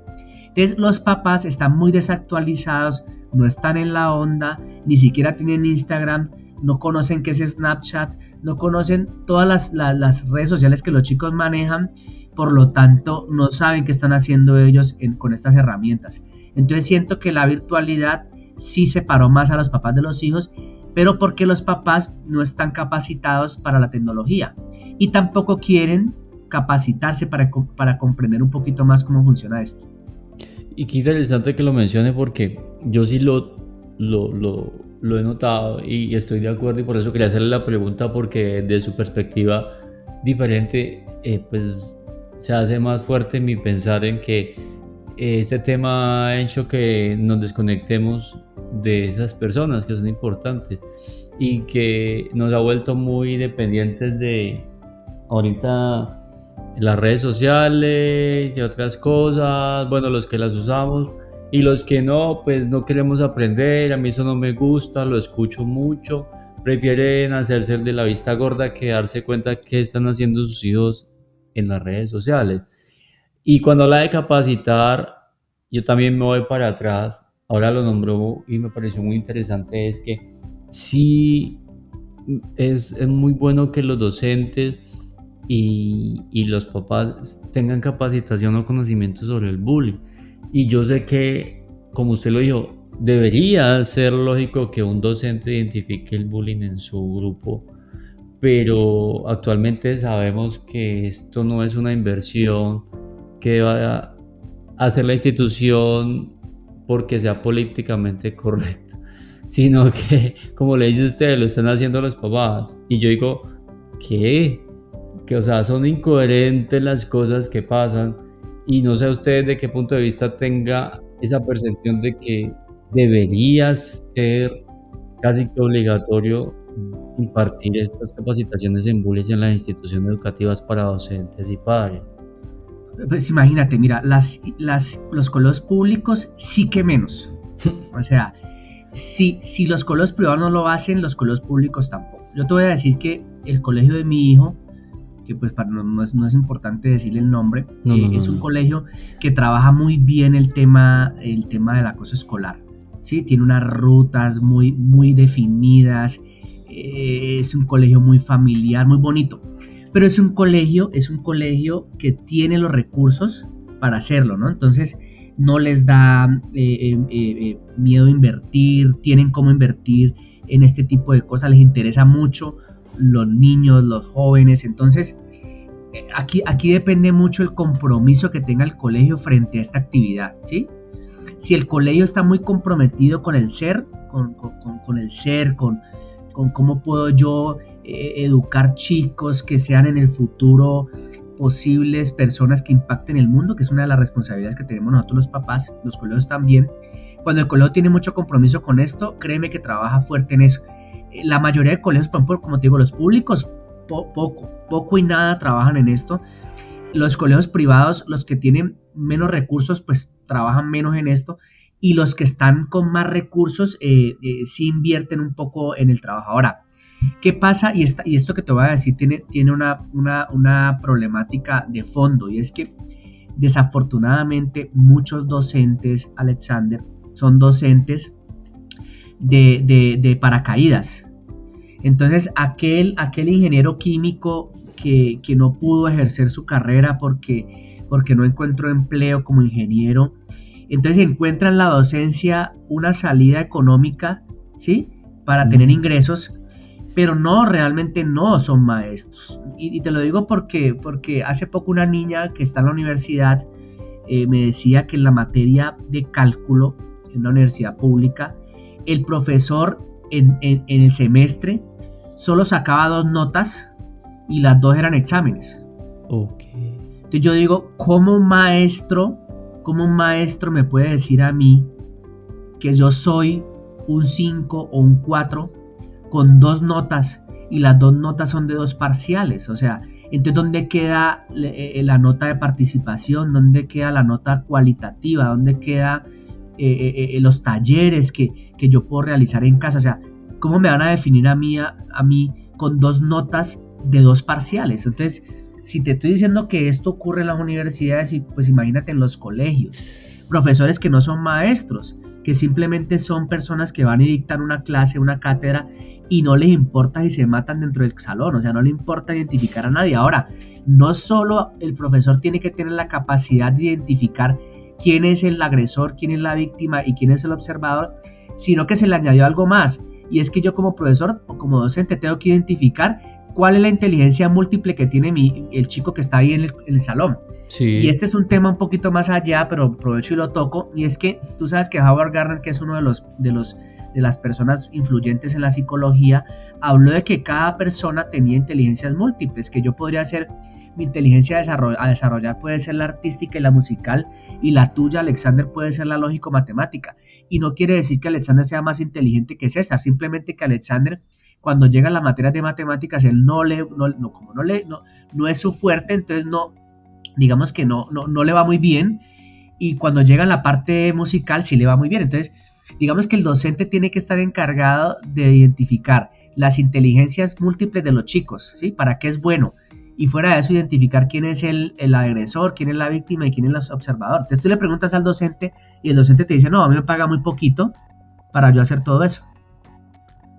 Entonces los papás están muy desactualizados, no están en la onda, ni siquiera tienen Instagram, no conocen qué es Snapchat, no conocen todas las redes sociales que los chicos manejan, por lo tanto no saben qué están haciendo ellos con estas herramientas. Entonces siento que la virtualidad sí separó más a los papás de los hijos, pero porque los papás no están capacitados para la tecnología y tampoco quieren capacitarse para comprender un poquito más cómo funciona esto. Y qué interesante que lo mencione porque yo sí lo he notado y estoy de acuerdo y por eso quería hacerle la pregunta porque de su perspectiva diferente, pues se hace más fuerte mi pensar en que este tema ha hecho que nos desconectemos de esas personas que son importantes y que nos ha vuelto muy dependientes de ahorita las redes sociales y otras cosas, bueno, los que las usamos y los que no, pues no queremos aprender, a mí eso no me gusta, lo escucho mucho, prefieren hacerse el de la vista gorda que darse cuenta que están haciendo sus hijos en las redes sociales. Y cuando habla de capacitar, yo también me voy para atrás, ahora lo nombró y me pareció muy interesante, es que sí es muy bueno que los docentes y los papás tengan capacitación o conocimiento sobre el bullying. Y yo sé que, como usted lo dijo, debería ser lógico que un docente identifique el bullying en su grupo, pero actualmente sabemos que esto no es una inversión que va a hacer la institución porque sea políticamente correcto, sino que, como le dice usted, lo están haciendo los papás. Y yo digo, ¿qué? Que, o sea, son incoherentes las cosas que pasan y no sé usted de qué punto de vista tenga esa percepción de que debería ser casi que obligatorio impartir estas capacitaciones en bullying en las instituciones educativas para docentes y padres. Pues imagínate, mira, los colegios públicos sí que menos. O sea, si los colegios privados no lo hacen, los colegios públicos tampoco. Yo te voy a decir que el colegio de mi hijo, que pues no es importante decirle el nombre, es un colegio que trabaja muy bien el tema del acoso escolar, ¿sí? Tiene unas rutas muy, muy definidas, es un colegio muy familiar, muy bonito, pero es un colegio que tiene los recursos para hacerlo, ¿no? Entonces no les da miedo invertir, tienen cómo invertir en este tipo de cosas, les interesa mucho los niños, los jóvenes. Entonces aquí depende mucho el compromiso que tenga el colegio frente a esta actividad, ¿sí? Si el colegio está muy comprometido con el ser, con cómo puedo yo educar chicos que sean en el futuro posibles personas que impacten el mundo, que es una de las responsabilidades que tenemos nosotros los papás, los colegios también. Cuando el colegio tiene mucho compromiso con esto, créeme que trabaja fuerte en eso. La mayoría de colegios, por ejemplo, como te digo, los públicos, poco y nada trabajan en esto. Los colegios privados, los que tienen menos recursos, pues trabajan menos en esto. Y los que están con más recursos, sí invierten un poco en el trabajo. Ahora, ¿qué pasa? Y esto que te voy a decir tiene una problemática de fondo, y es que desafortunadamente muchos docentes, Alexander, son docentes de paracaídas. Entonces aquel ingeniero químico que no pudo ejercer su carrera porque no encontró empleo como ingeniero, entonces encuentra en la docencia una salida económica, ¿sí? Para tener ingresos, pero realmente no son maestros. Y te lo digo porque hace poco una niña que está en la universidad me decía que en la materia de cálculo en una universidad pública, el profesor en el semestre solo sacaba 2 notas y las 2 eran exámenes. Okay. Entonces yo digo, ¿cómo un maestro me puede decir a mí que yo soy un 5 o un 4 con 2 notas y las 2 notas son de 2 parciales? O sea, entonces ¿dónde queda la nota de participación? ¿Dónde queda la nota cualitativa? ¿Dónde queda los talleres que yo puedo realizar en casa? O sea, ¿cómo me van a definir a mí con 2 notas de 2 parciales? Entonces, si te estoy diciendo que esto ocurre en las universidades, pues imagínate en los colegios. Profesores que no son maestros, que simplemente son personas que van a dictar una clase, una cátedra, y no les importa si se matan dentro del salón, o sea, no le importa identificar a nadie. Ahora, no solo el profesor tiene que tener la capacidad de identificar quién es el agresor, quién es la víctima y quién es el observador, sino que se le añadió algo más, y es que yo como profesor o como docente tengo que identificar ¿cuál es la inteligencia múltiple que tiene el chico que está ahí en el salón? Y Sí, este es un tema un poquito más allá, pero aprovecho y lo toco, y es que tú sabes que Howard Gardner, que es uno de las personas influyentes en la psicología, habló de que cada persona tenía inteligencias múltiples, que yo podría ser, mi inteligencia a desarrollar puede ser la artística y la musical, y la tuya, Alexander, puede ser la lógico-matemática. Y no quiere decir que Alexander sea más inteligente que César, simplemente que Alexander, cuando llega a las materias de matemáticas, él no es su fuerte, entonces no, digamos que no le va muy bien, y cuando llega a la parte musical sí le va muy bien. Entonces, digamos que el docente tiene que estar encargado de identificar las inteligencias múltiples de los chicos, ¿sí? ¿Para qué es bueno? Y fuera de eso, identificar quién es el agresor, quién es la víctima y quién es el observador. Entonces tú le preguntas al docente y el docente te dice, no, a mí me paga muy poquito para yo hacer todo eso.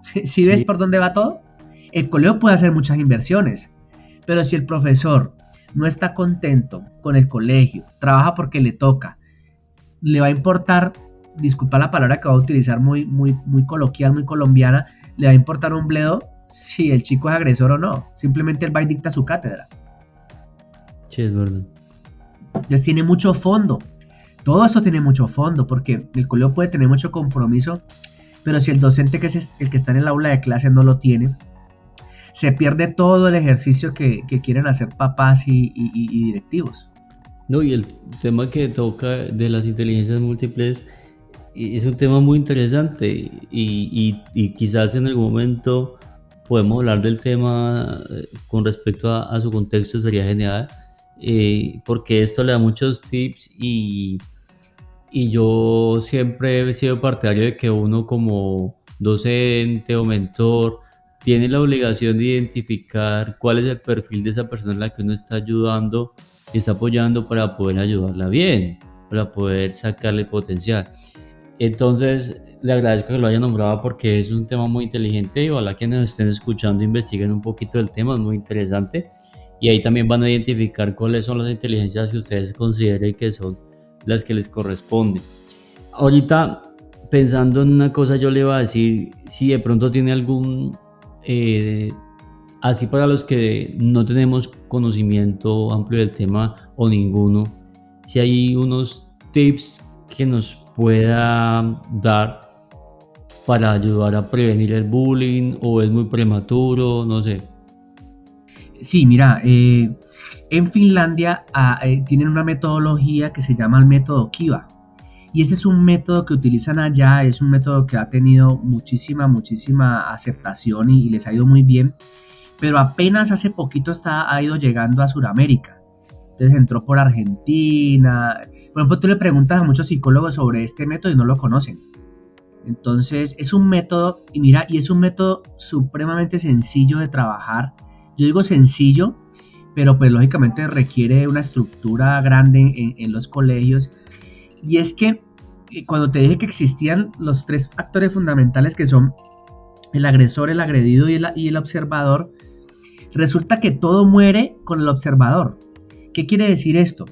¿Sí ves sí. por dónde va todo? El colegio puede hacer muchas inversiones, pero si el profesor no está contento con el colegio, trabaja porque le toca, le va a importar, disculpa la palabra que voy a utilizar muy, muy, muy coloquial, muy colombiana, le va a importar un bledo si el chico es agresor o no. Simplemente él va y dicta su cátedra. Sí, es verdad. Entonces tiene mucho fondo. Todo esto tiene mucho fondo porque el colegio puede tener mucho compromiso, pero si el docente que es el que está en el aula de clase no lo tiene, se pierde todo el ejercicio que quieren hacer papás y directivos. No, y el tema que toca de las inteligencias múltiples es un tema muy interesante y quizás en algún momento podemos hablar del tema con respecto a su contexto, sería genial, porque esto le da muchos tips y yo siempre he sido partidario de que uno como docente o mentor tiene la obligación de identificar cuál es el perfil de esa persona a la que uno está ayudando y está apoyando para poder ayudarla bien, para poder sacarle potencial. Entonces, le agradezco que lo haya nombrado porque es un tema muy inteligente y ojalá que nos estén escuchando investiguen un poquito del tema, es muy interesante. Y ahí también van a identificar cuáles son las inteligencias que ustedes consideren que son las que les corresponden. Ahorita, pensando en una cosa, yo le iba a decir si de pronto tiene algún, así para los que no tenemos conocimiento amplio del tema o ninguno, si hay unos tips que nos pueda dar para ayudar a prevenir el bullying o es muy prematuro, no sé. Sí, mira, en Finlandia tienen una metodología que se llama el método Kiva. Y ese es un método que utilizan allá, es un método que ha tenido muchísima aceptación y les ha ido muy bien, pero apenas hace poquito ha ido llegando a Sudamérica. Entonces entró por Argentina. Por ejemplo, tú le preguntas a muchos psicólogos sobre este método y no lo conocen. Entonces es un método, y mira, y es un método supremamente sencillo de trabajar. Yo digo sencillo, pero pues lógicamente requiere una estructura grande en los colegios. Y es que cuando te dije que existían los tres factores fundamentales que son el agresor, el agredido y el observador, resulta que todo muere con el observador. ¿Qué quiere decir esto?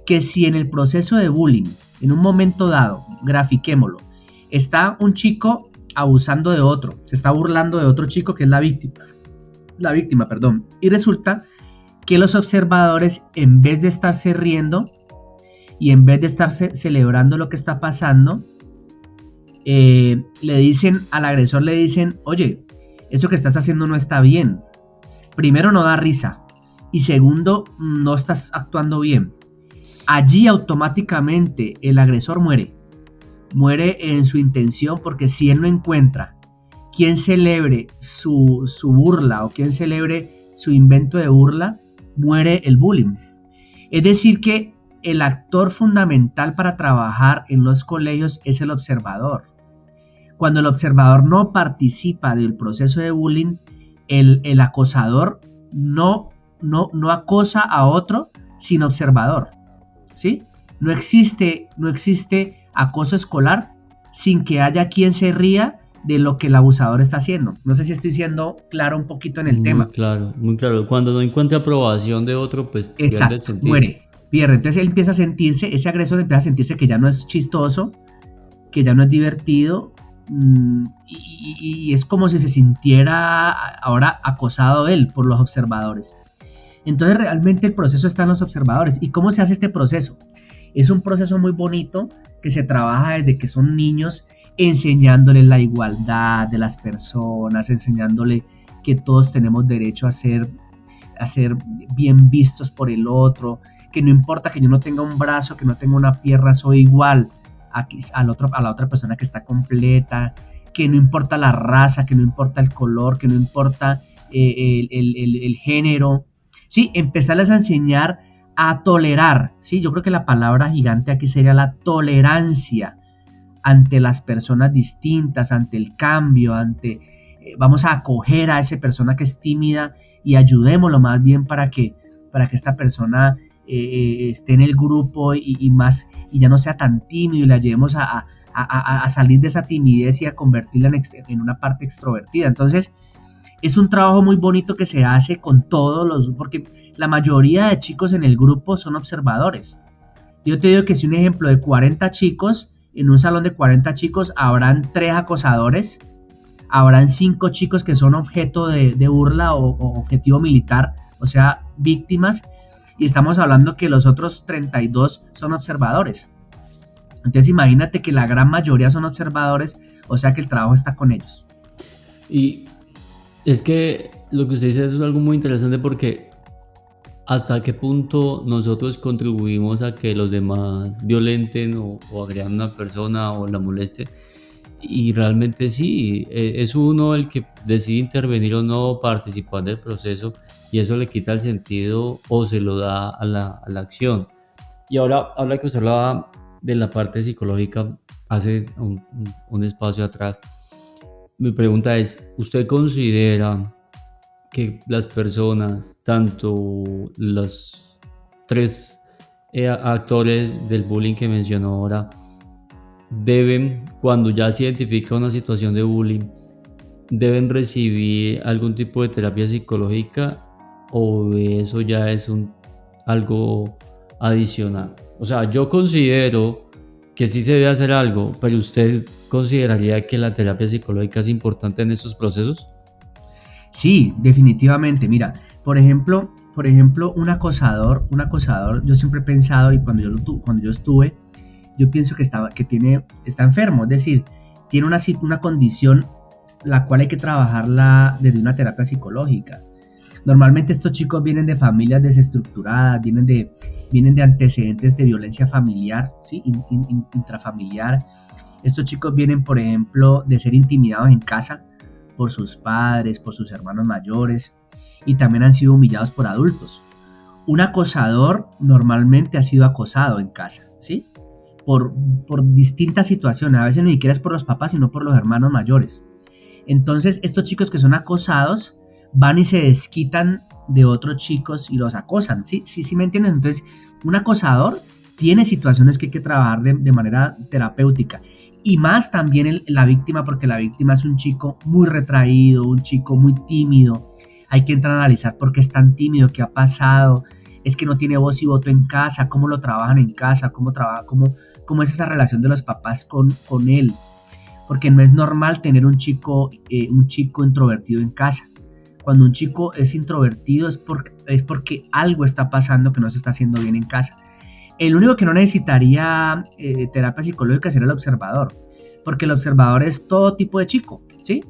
Que si en el proceso de bullying, en un momento dado, grafiquémoslo, está un chico abusando de otro, se está burlando de otro chico que es la víctima, y resulta que los observadores, en vez de estarse riendo y en vez de estarse celebrando lo que está pasando, le dicen al agresor, oye, eso que estás haciendo no está bien. Primero, no da risa, y segundo, no estás actuando bien. Allí automáticamente el agresor muere en su intención, porque si él no encuentra quien celebre su burla o quien celebre su invento de burla, muere el bullying. Es decir que el actor fundamental para trabajar en los colegios es el observador. Cuando el observador no participa del proceso de bullying, el acosador no acosa a otro sin observador, ¿sí? No existe acoso escolar sin que haya quien se ría de lo que el abusador está haciendo. No sé si estoy siendo claro un poquito en el tema. Muy claro. Cuando no encuentra aprobación de otro, pues pierde el sentido. Pierde. Entonces él empieza a sentirse, ese agresor empieza a sentirse que ya no es chistoso, que ya no es divertido, y es como si se sintiera ahora acosado él por los observadores. Entonces realmente el proceso está en los observadores. ¿Y cómo se hace este proceso? Es un proceso muy bonito que se trabaja desde que son niños, enseñándoles la igualdad de las personas, enseñándole que todos tenemos derecho a ser bien vistos por el otro, que no importa que yo no tenga un brazo, que no tenga una pierna, soy igual a la otra persona que está completa, que no importa la raza, que no importa el color, que no importa el género. Sí, empezarles a enseñar a tolerar, ¿sí? Yo creo que la palabra gigante aquí sería la tolerancia ante las personas distintas, ante el cambio, vamos a acoger a esa persona que es tímida y ayudémoslo más bien para que esta persona esté en el grupo y ya no sea tan tímido y le ayudemos a salir de esa timidez y a convertirla en una parte extrovertida. Entonces, es un trabajo muy bonito que se hace con porque la mayoría de chicos en el grupo son observadores. Yo te digo que si un ejemplo de 40 chicos, en un salón de 40 chicos habrán 3 acosadores, habrán 5 chicos que son objeto de burla o objetivo militar, o sea, víctimas, y estamos hablando que los otros 32 son observadores. Entonces imagínate que la gran mayoría son observadores, o sea que el trabajo está con ellos. Y es que lo que usted dice es algo muy interesante porque hasta qué punto nosotros contribuimos a que los demás violenten o agredan a una persona o la molesten. Y realmente sí, es uno el que decide intervenir o no, participar del proceso, y eso le quita el sentido o se lo da a la acción. Y ahora que usted hablaba de la parte psicológica hace un espacio atrás, mi pregunta es, ¿usted considera que las personas, tanto los 3 actores del bullying que mencionó ahora, deben, cuando ya se identifica una situación de bullying, deben recibir algún tipo de terapia psicológica o eso ya es algo adicional? O sea, yo considero que sí se debe hacer algo, pero ¿usted consideraría que la terapia psicológica es importante en estos procesos? Sí, definitivamente. Mira, por ejemplo, un acosador, yo siempre he pensado y cuando yo estuve, yo pienso que está enfermo, es decir, tiene una condición la cual hay que trabajarla desde una terapia psicológica. Normalmente estos chicos vienen de familias desestructuradas, vienen de antecedentes de violencia familiar, ¿sí? Intrafamiliar. Estos chicos vienen, por ejemplo, de ser intimidados en casa por sus padres, por sus hermanos mayores, y también han sido humillados por adultos. Un acosador normalmente ha sido acosado en casa, ¿sí? Por distintas situaciones, a veces ni siquiera es por los papás, sino por los hermanos mayores. Entonces, estos chicos que son acosados van y se desquitan de otros chicos y los acosan, ¿sí? Sí, ¿me entiendes? Entonces, un acosador tiene situaciones que hay que trabajar de manera terapéutica. Y más también la víctima, porque la víctima es un chico muy retraído, un chico muy tímido. Hay que entrar a analizar por qué es tan tímido, qué ha pasado, es que no tiene voz y voto en casa, cómo lo trabajan en casa, cómo es esa relación de los papás con él. Porque no es normal tener un chico introvertido en casa. Cuando un chico es introvertido es porque algo está pasando que no se está haciendo bien en casa. El único que no necesitaría terapia psicológica sería el observador, porque el observador es todo tipo de chico, ¿sí?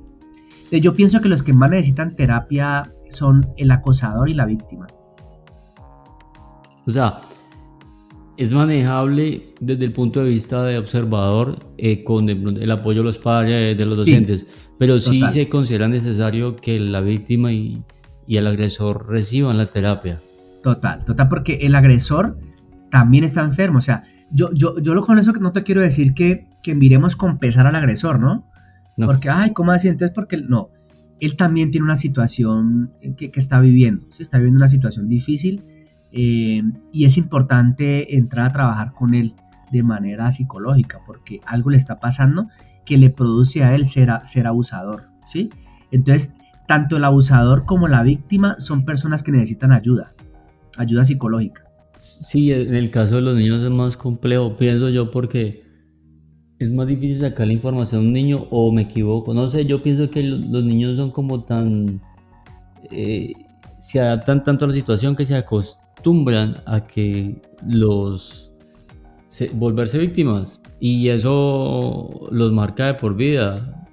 Yo pienso que los que más necesitan terapia son el acosador y la víctima. O sea, es manejable desde el punto de vista de observador con el apoyo de los padres, de los docentes, sí, pero sí total. Se considera necesario que la víctima y el agresor reciban la terapia. Total, porque el agresor también está enfermo. O sea, yo con eso no te quiero decir que miremos con pesar al agresor, ¿no? Porque, ¿cómo así? Entonces, porque no, él también tiene una situación que está viviendo, ¿sí? Está viviendo una situación difícil. Y es importante entrar a trabajar con él de manera psicológica porque algo le está pasando que le produce a él ser abusador, ¿sí? Entonces, tanto el abusador como la víctima son personas que necesitan ayuda psicológica. Sí, en el caso de los niños es más complejo, pienso yo, porque Es más difícil sacar la información a un niño o me equivoco. No sé, yo pienso que los niños son como tan... eh, se adaptan tanto a la situación que se acostumbran a que volverse víctimas y eso los marca de por vida.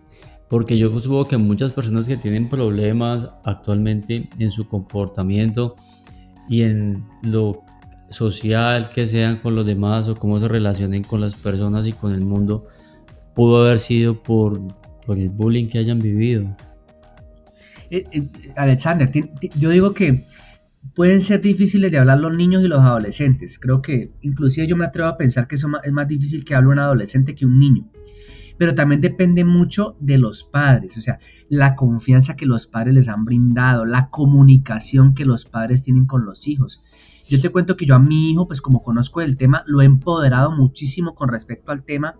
Porque yo supongo que muchas personas que tienen problemas actualmente en su comportamiento y en lo social que sean con los demás o cómo se relacionen con las personas y con el mundo, pudo haber sido por el bullying que hayan vivido. Alexander, yo digo que pueden ser difíciles de hablar los niños y los adolescentes. Creo que inclusive yo me atrevo a pensar que es más difícil que hable un adolescente que un niño. Pero también depende mucho de los padres, o sea, la confianza que los padres les han brindado, la comunicación que los padres tienen con los hijos. Yo te cuento que yo a mi hijo, pues como conozco el tema, lo he empoderado muchísimo con respecto al tema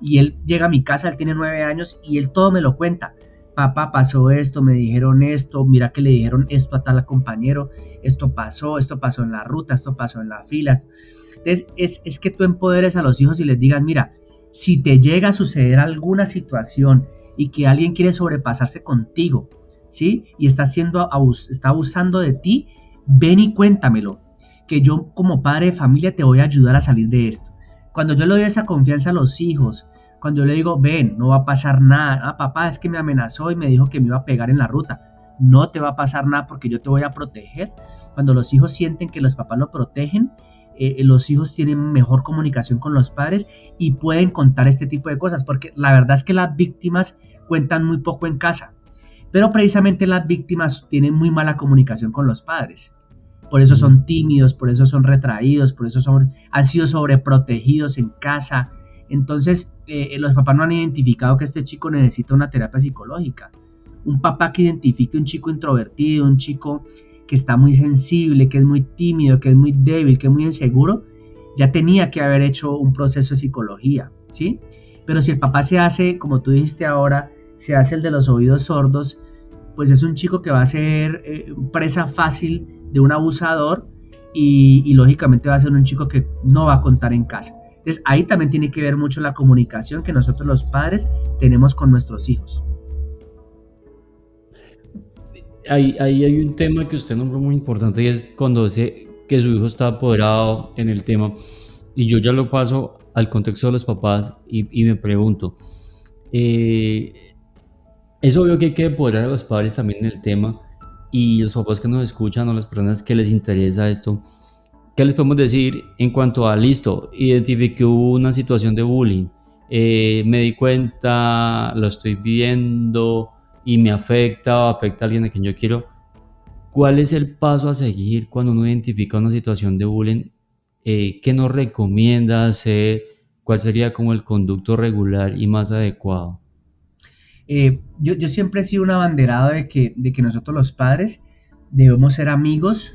y él llega a mi casa, él tiene 9 años y él todo me lo cuenta. Papá, pasó esto, me dijeron esto, mira que le dijeron esto a tal compañero, esto pasó en la ruta, esto pasó en la fila. Entonces, es que tú empoderes a los hijos y les digas, mira, si te llega a suceder alguna situación y que alguien quiere sobrepasarse contigo, ¿sí? Y está abusando de ti, ven y cuéntamelo, que yo como padre de familia te voy a ayudar a salir de esto. Cuando yo le doy esa confianza a los hijos, cuando yo le digo, ven, no va a pasar nada, ah, papá, es que me amenazó y me dijo que me iba a pegar en la ruta, no te va a pasar nada porque yo te voy a proteger. Cuando los hijos sienten que los papás lo protegen, los hijos tienen mejor comunicación con los padres y pueden contar este tipo de cosas, porque la verdad es que las víctimas cuentan muy poco en casa, pero precisamente las víctimas tienen muy mala comunicación con los padres. Por eso son tímidos, por eso son retraídos, por eso han sido sobreprotegidos en casa. Entonces, los papás no han identificado que este chico necesita una terapia psicológica. Un papá que identifique un chico introvertido, un chico que está muy sensible, que es muy tímido, que es muy débil, que es muy inseguro, ya tenía que haber hecho un proceso de psicología, ¿sí? Pero si el papá se hace, como tú dijiste ahora, se hace el de los oídos sordos, pues es un chico que va a ser presa fácil de un abusador y lógicamente va a ser un chico que no va a contar en casa. Entonces ahí también tiene que ver mucho la comunicación que nosotros los padres tenemos con nuestros hijos. Ahí hay un tema que usted nombró muy importante y es cuando dice que su hijo está apoderado en el tema y yo ya lo paso al contexto de los papás y me pregunto, eh, es obvio que hay que empoderar a los padres también en el tema y los papás que nos escuchan o las personas que les interesa esto, ¿qué les podemos decir en cuanto a listo? Identifiqué una situación de bullying, me di cuenta, lo estoy viendo y me afecta o afecta a alguien a quien yo quiero. ¿Cuál es el paso a seguir cuando uno identifica una situación de bullying? ¿Qué nos recomienda hacer? ¿Cuál sería como el conducto regular y más adecuado? Yo siempre he sido un abanderado de que nosotros los padres debemos ser amigos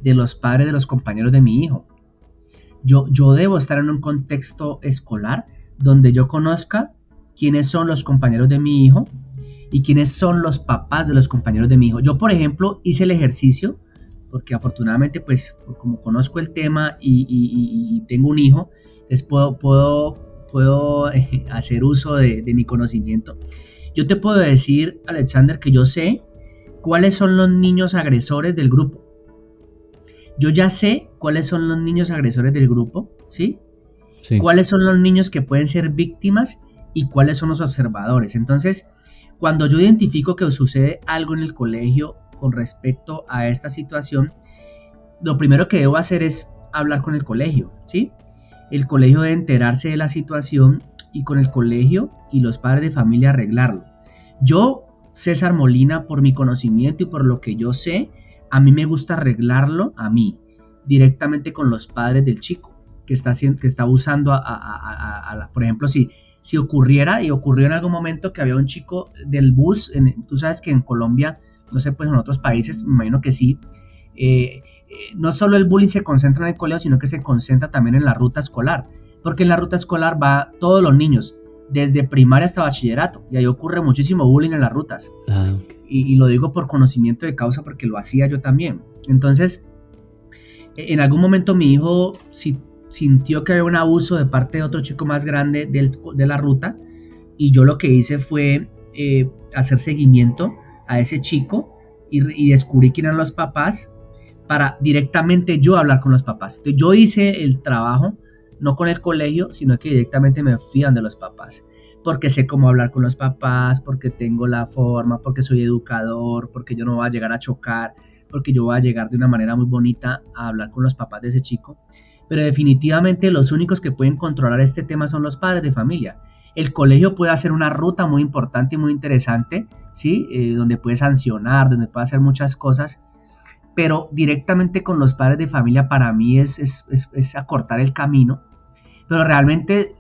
de los padres de los compañeros de mi hijo. Yo debo estar en un contexto escolar donde yo conozca quiénes son los compañeros de mi hijo y quiénes son los papás de los compañeros de mi hijo. Yo, por ejemplo, hice el ejercicio porque afortunadamente, pues, como conozco el tema y tengo un hijo, les puedo hacer uso de mi conocimiento. Yo te puedo decir, Alexander, que yo sé cuáles son los niños agresores del grupo. Yo ya sé cuáles son los niños agresores del grupo, ¿sí? Sí. Cuáles son los niños que pueden ser víctimas y cuáles son los observadores. Entonces, cuando yo identifico que sucede algo en el colegio con respecto a esta situación, lo primero que debo hacer es hablar con el colegio, ¿sí? El colegio debe enterarse de la situación y con el colegio y los padres de familia arreglarlo. Yo, César Molina, por mi conocimiento y por lo que yo sé, a mí me gusta arreglarlo a mí, directamente con los padres del chico que está abusando por ejemplo, si ocurriera y ocurrió en algún momento que había un chico del bus, tú sabes que en Colombia, no sé, pues en otros países, me imagino que sí, no solo el bullying se concentra en el colegio, sino que se concentra también en la ruta escolar, porque en la ruta escolar va todos los niños, desde primaria hasta bachillerato, y ahí ocurre muchísimo bullying en las rutas. Okay. Y lo digo por conocimiento de causa porque lo hacía yo también. Entonces, en algún momento mi hijo, si sintió que había un abuso de parte de otro chico más grande de la ruta, y yo lo que hice fue hacer seguimiento a ese chico y descubrí quién eran los papás para directamente yo hablar con los papás. Entonces yo hice el trabajo no con el colegio, sino que directamente me fui a donde los papás, porque sé cómo hablar con los papás, porque tengo la forma, porque soy educador, porque yo no voy a llegar a chocar, porque yo voy a llegar de una manera muy bonita a hablar con los papás de ese chico. Pero definitivamente los únicos que pueden controlar este tema son los padres de familia. El colegio puede hacer una ruta muy importante y muy interesante, ¿sí? Donde puede sancionar, donde puede hacer muchas cosas, pero directamente con los padres de familia para mí es acortar el camino. Pero realmente,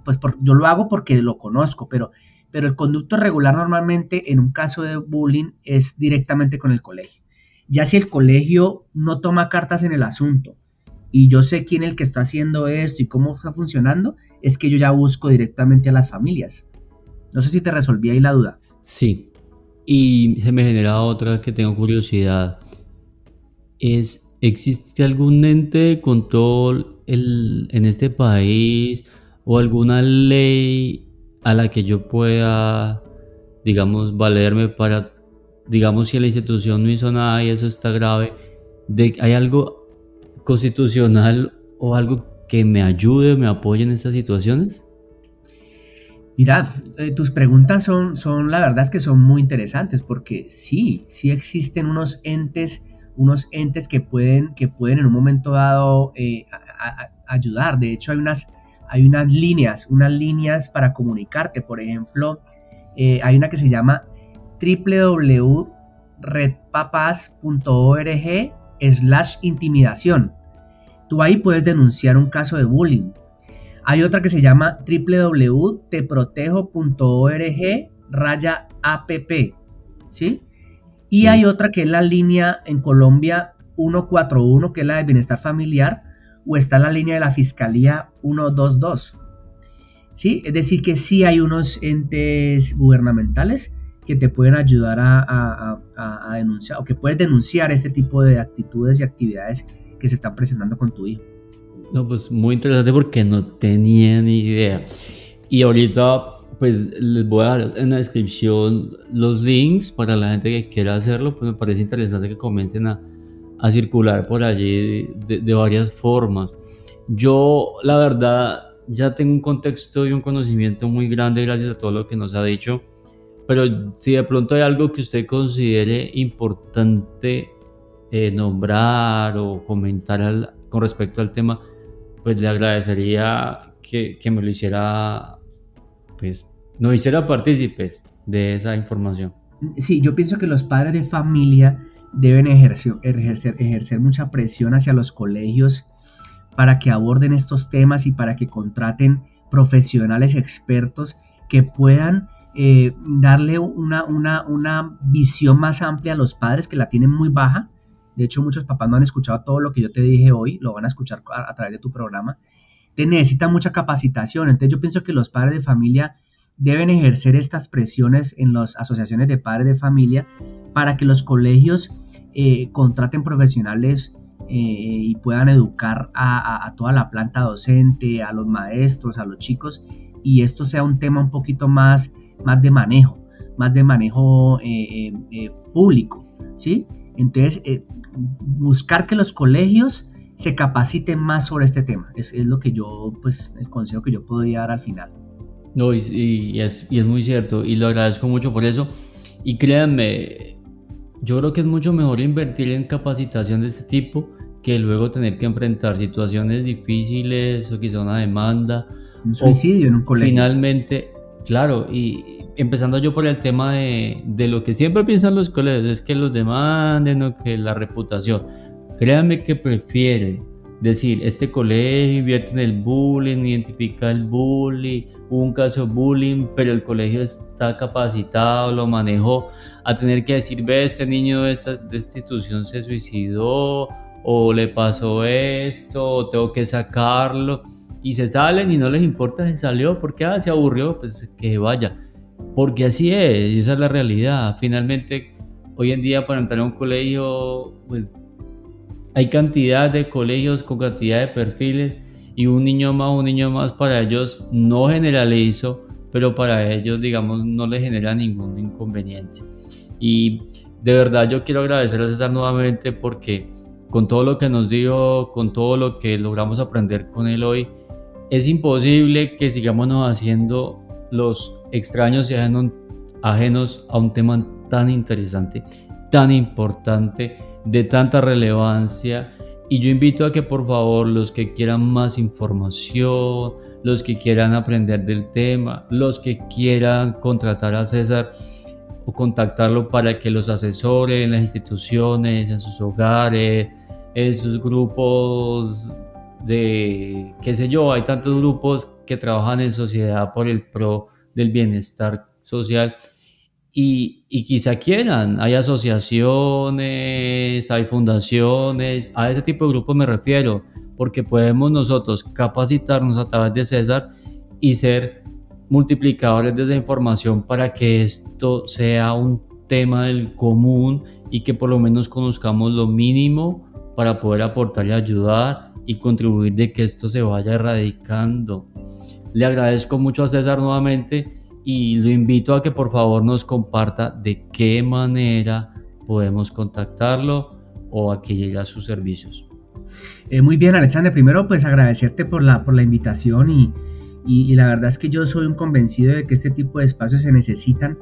pues yo lo hago porque lo conozco, pero el conducto regular normalmente en un caso de bullying es directamente con el colegio. Ya si el colegio no toma cartas en el asunto y yo sé quién es el que está haciendo esto y cómo está funcionando, es que yo ya busco directamente a las familias. No sé si te resolví ahí la duda. Sí, y se me genera otra que tengo curiosidad. ¿Existe algún ente de control en este país o alguna ley a la que yo pueda, digamos, valerme para, digamos, si la institución no hizo nada y eso está grave, hay algo constitucional o algo que me ayude, me apoye en estas situaciones? Mira, tus preguntas son, la verdad es que son muy interesantes porque sí existen unos entes que pueden en un momento dado ayudar. De hecho, hay unas líneas para comunicarte. Por ejemplo, hay una que se llama www.redpapas.org/intimidación. Tú ahí puedes denunciar un caso de bullying. Hay otra que se llama www.teprotejo.org/app, ¿sí? Y hay Sí. otra que es la línea en Colombia 141, que es la de bienestar familiar, o está la línea de la Fiscalía 122, ¿sí? Es decir, que sí hay unos entes gubernamentales que te pueden ayudar a denunciar, o que puedes denunciar este tipo de actitudes y actividades que se están presentando con tu hijo. No, pues muy interesante porque no tenía ni idea. Y ahorita, pues les voy a dar en la descripción los links para la gente que quiera hacerlo. Pues me parece interesante que comiencen a circular por allí de varias formas. Yo, la verdad, ya tengo un contexto y un conocimiento muy grande gracias a todo lo que nos ha dicho. Pero si de pronto hay algo que usted considere importante nombrar o comentar con respecto al tema, pues le agradecería que me lo hiciera, pues nos hiciera partícipes de esa información. Sí, yo pienso que los padres de familia deben ejercer mucha presión hacia los colegios para que aborden estos temas y para que contraten profesionales expertos que puedan darle una visión más amplia a los padres, que la tienen muy baja. De hecho, muchos papás no han escuchado todo lo que yo te dije hoy, lo van a escuchar a través de tu programa. Te necesita mucha capacitación. Entonces yo pienso que los padres de familia deben ejercer estas presiones en las asociaciones de padres de familia para que los colegios contraten profesionales y puedan educar a toda la planta docente, a los maestros, a los chicos, y esto sea un tema un poquito más de manejo público, ¿sí? Entonces, buscar que los colegios se capaciten más sobre este tema, es lo que yo, pues, el consejo que yo podría dar al final. No, y es muy cierto, y lo agradezco mucho por eso. Y créanme, yo creo que es mucho mejor invertir en capacitación de este tipo que luego tener que enfrentar situaciones difíciles o quizá una demanda Un o suicidio en un colegio. finalmente, claro, y empezando yo por el tema de lo que siempre piensan los colegios, es que los demanden o que la reputación. Créanme que prefiere decir, este colegio invierte en el bullying, identifica el bullying, hubo un caso de bullying, pero el colegio está capacitado, lo manejó, a tener que decir, ve, este niño de esta institución se suicidó, o le pasó esto, o tengo que sacarlo, y se salen y no les importa si salió, porque se aburrió, pues que vaya, porque así es, y esa es la realidad. Finalmente, hoy en día para entrar a un colegio, pues hay cantidad de colegios con cantidad de perfiles y un niño más para ellos no generalizo, pero para ellos, digamos, no les genera ningún inconveniente. Y de verdad yo quiero agradecer a César nuevamente porque con todo lo que nos dio, con todo lo que logramos aprender con él hoy, es imposible que sigamos haciendo los extraños y ajenos a un tema tan interesante, tan importante, de tanta relevancia. Y yo invito a que por favor los que quieran más información, los que quieran aprender del tema, los que quieran contratar a César o contactarlo para que los asesore en las instituciones, en sus hogares, en sus grupos de, qué sé yo, hay tantos grupos que trabajan en sociedad por el pro del bienestar social y quizá quieran, hay asociaciones, hay fundaciones, a ese tipo de grupos me refiero, porque podemos nosotros capacitarnos a través de César y ser multiplicadores de esa información para que esto sea un tema del común y que por lo menos conozcamos lo mínimo para poder aportar y ayudar y contribuir de que esto se vaya erradicando. Le agradezco mucho a César nuevamente y lo invito a que por favor nos comparta de qué manera podemos contactarlo o a que llegue a sus servicios. Muy bien, Alexander, primero pues agradecerte por la invitación y la verdad es que yo soy un convencido de que este tipo de espacios se necesitan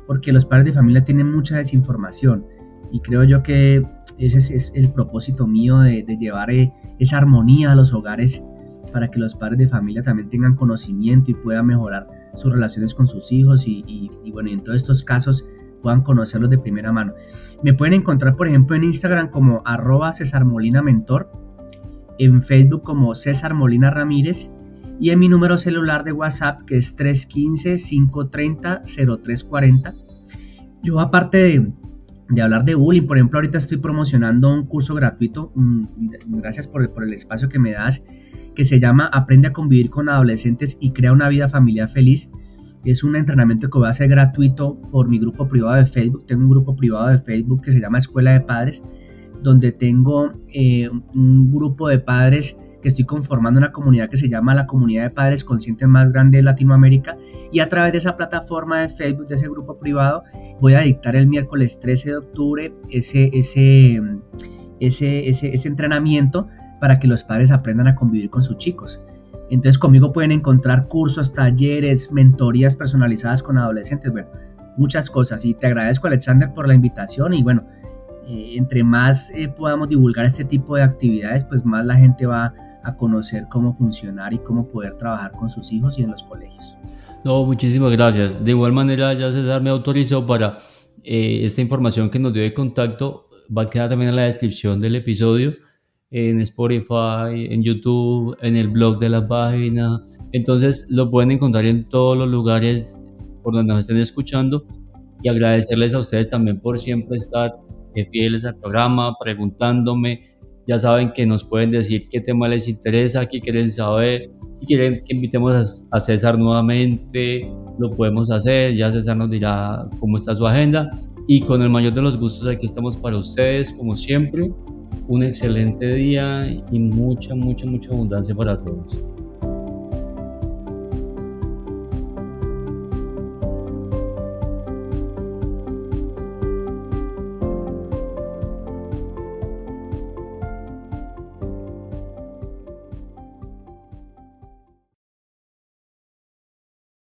porque los padres de familia tienen mucha desinformación y creo yo que ese es el propósito mío de llevar esa armonía a los hogares para que los padres de familia también tengan conocimiento y puedan mejorar sus relaciones con sus hijos y bueno, y en todos estos casos puedan conocerlos de primera mano. Me pueden encontrar, por ejemplo, en Instagram como @CesarMolinaMentor, en Facebook como César Molina Ramírez y en mi número celular de WhatsApp que es 315-530-0340. Yo aparte de hablar de bullying, por ejemplo, ahorita estoy promocionando un curso gratuito, gracias por el espacio que me das, que se llama Aprende a convivir con adolescentes y crea una vida familiar feliz. Es un entrenamiento que voy a hacer gratuito por mi grupo privado de Facebook. Tengo un grupo privado de Facebook que se llama Escuela de Padres, donde tengo un grupo de padres que estoy conformando una comunidad que se llama la Comunidad de Padres Conscientes más grande de Latinoamérica, y a través de esa plataforma de Facebook, de ese grupo privado, voy a dictar el miércoles 13 de octubre ese entrenamiento para que los padres aprendan a convivir con sus chicos. Entonces conmigo pueden encontrar cursos, talleres, mentorías personalizadas con adolescentes, bueno, muchas cosas. Y te agradezco, Alexander, por la invitación y bueno, entre más podamos divulgar este tipo de actividades, pues más la gente va a conocer cómo funcionar y cómo poder trabajar con sus hijos y en los colegios. No, muchísimas gracias. De igual manera, ya César me autorizó para esta información que nos dio de contacto, va a quedar también en la descripción del episodio, en Spotify, en YouTube, en el blog de la página. Entonces lo pueden encontrar en todos los lugares por donde nos estén escuchando y agradecerles a ustedes también por siempre estar fieles al programa, preguntándome. Ya saben que nos pueden decir qué tema les interesa, qué quieren saber. Si quieren que invitemos a César nuevamente, lo podemos hacer. Ya César nos dirá cómo está su agenda. Y con el mayor de los gustos, aquí estamos para ustedes, como siempre. Un excelente día y mucha abundancia para todos.